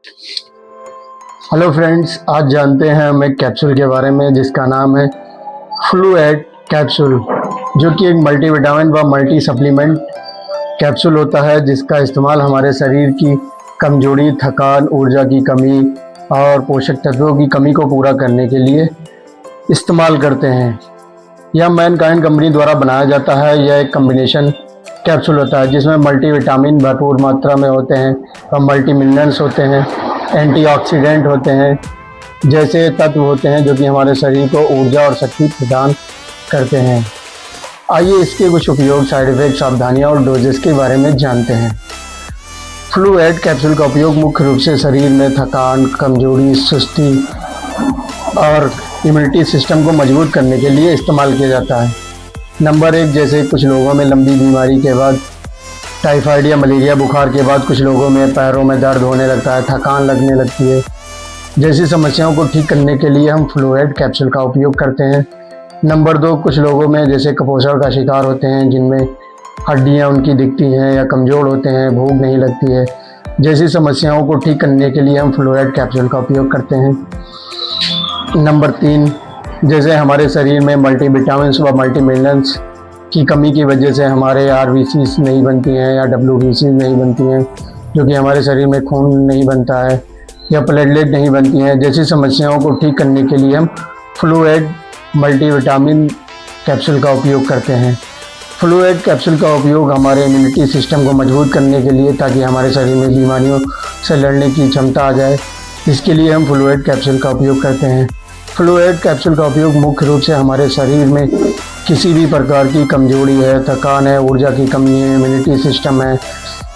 Hello friends, आज जानते हैं हम एक कैप्सूल के बारे में जिसका नाम है फ्लूएड कैप्सूल, जो कि एक मल्टीविटामिन व मल्टी सप्लीमेंट कैप्सूल होता है जिसका इस्तेमाल हमारे शरीर की कमजोरी, थकान, ऊर्जा की कमी और पोषक तत्वों की कमी को पूरा करने के लिए इस्तेमाल करते हैं। यह मैनकाइंड कंपनी द्वारा बनाया जाता है। यह एक कम्बिनेशन कैप्सूल होता है जिसमें मल्टीविटामिन भरपूर मात्रा में होते हैं और मल्टी मिनरल्स होते हैं, एंटीऑक्सीडेंट होते हैं जैसे तत्व होते हैं जो कि हमारे शरीर को ऊर्जा और शक्ति प्रदान करते हैं। आइए इसके कुछ उपयोग, साइड इफेक्ट, सावधानियां और डोजेस के बारे में जानते हैं। फ्लूएड कैप्सूल का उपयोग मुख्य रूप से शरीर में थकान, कमजोरी, सुस्ती और इम्यूनिटी सिस्टम को मजबूत करने के लिए इस्तेमाल किया जाता है। नंबर 1, जैसे कुछ लोगों में लंबी बीमारी के बाद, टाइफाइड या मलेरिया बुखार के बाद कुछ लोगों में पैरों में दर्द होने लगता है, थकान लगने लगती है, जैसी समस्याओं को ठीक करने के लिए हम फ्लूएड कैप्सूल का उपयोग करते हैं। नंबर 2, कुछ लोगों में जैसे कुपोषण का शिकार होते हैं, जिनमें हड्डियां उनकी दिखती हैं या कमज़ोर होते हैं, भूख नहीं लगती है, जैसी समस्याओं को ठीक करने के लिए हम फ्लूएड कैप्सूल का उपयोग करते हैं। नंबर 3, जैसे हमारे शरीर में मल्टीविटामिन्स व मल्टी मिनरल्स की कमी की वजह से हमारे आरबीसीज नहीं बनती हैं या डब्ल्यूबीसीज नहीं बनती हैं, जो कि हमारे शरीर में खून नहीं बनता है या प्लेटलेट नहीं बनती हैं, जैसी समस्याओं को ठीक करने के लिए हम फ्लूएड मल्टीविटामिन कैप्सूल का उपयोग करते हैं। फ्लूएड कैप्सूल का उपयोग हमारे इम्यूनिटी सिस्टम को मजबूत करने के लिए, ताकि हमारे शरीर में बीमारियों से लड़ने की क्षमता आ जाए, इसके लिए हम फ्लूएड कैप्सूल का उपयोग करते हैं। फ्लूएड कैप्सूल का उपयोग मुख्य रूप से हमारे शरीर में किसी भी प्रकार की कमजोरी है, थकान है, ऊर्जा की कमी है, इम्यूनिटी सिस्टम है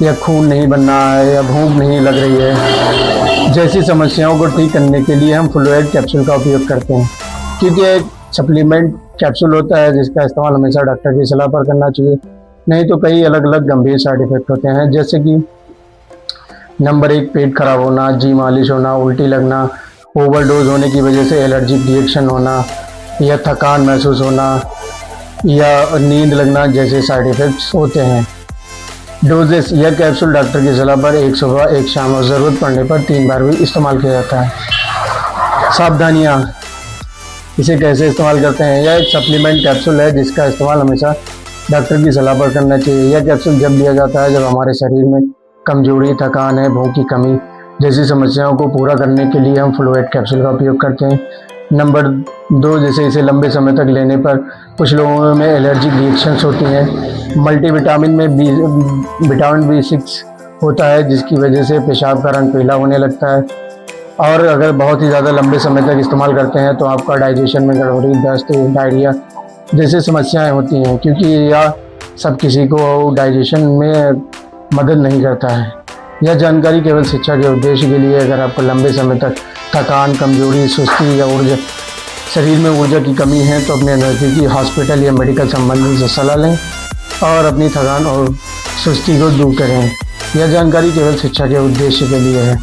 या खून नहीं बनना है या भूख नहीं लग रही है, जैसी समस्याओं को ठीक करने के लिए हम फ्लूएड कैप्सूल का उपयोग करते हैं। क्योंकि एक सप्लीमेंट कैप्सूल होता है जिसका इस्तेमाल हमेशा डॉक्टर की सलाह पर करना चाहिए, नहीं तो कई अलग अलग गंभीर साइड इफेक्ट होते हैं, जैसे कि नंबर 1, पेट खराब होना, जी मालिश होना, उल्टी लगना, ओवरडोज होने की वजह से एलर्जिक रिएक्शन होना या थकान महसूस होना या नींद लगना जैसे साइड इफ़ेक्ट्स होते हैं। डोजेस: यह कैप्सूल डॉक्टर की सलाह पर एक सुबह, एक शाम और ज़रूरत पड़ने पर 3 बार भी इस्तेमाल किया जाता है। सावधानियाँ: इसे कैसे इस्तेमाल करते हैं? यह एक सप्लीमेंट कैप्सूल है जिसका इस्तेमाल हमेशा डॉक्टर की सलाह पर करना चाहिए। यह कैप्सूल जब लिया जाता है जब हमारे शरीर में कमजोरी, थकान है, भूख की कमी जैसी समस्याओं को पूरा करने के लिए हम फ्लूएड कैप्सूल का उपयोग करते हैं। नंबर 2, जैसे इसे लंबे समय तक लेने पर कुछ लोगों में एलर्जिक रिएक्शंस होती हैं। मल्टीविटामिन में विटामिन B6 होता है जिसकी वजह से पेशाब का रंग पीला होने लगता है, और अगर बहुत ही ज़्यादा लंबे समय तक इस्तेमाल करते हैं तो आपका डाइजेशन में गड़बड़ी, दस्त, डायरिया जैसी समस्याएं होती हैं, क्योंकि यह सब किसी को डाइजेशन में मदद नहीं करता है। यह जानकारी केवल शिक्षा के उद्देश्य के लिए। अगर आपको लंबे समय तक थकान, कमजोरी, सुस्ती या शरीर में ऊर्जा की कमी है तो अपने नज़दीकी हॉस्पिटल या मेडिकल संबंधी से सलाह लें और अपनी थकान और सुस्ती को दूर करें। यह जानकारी केवल शिक्षा के उद्देश्य के लिए है।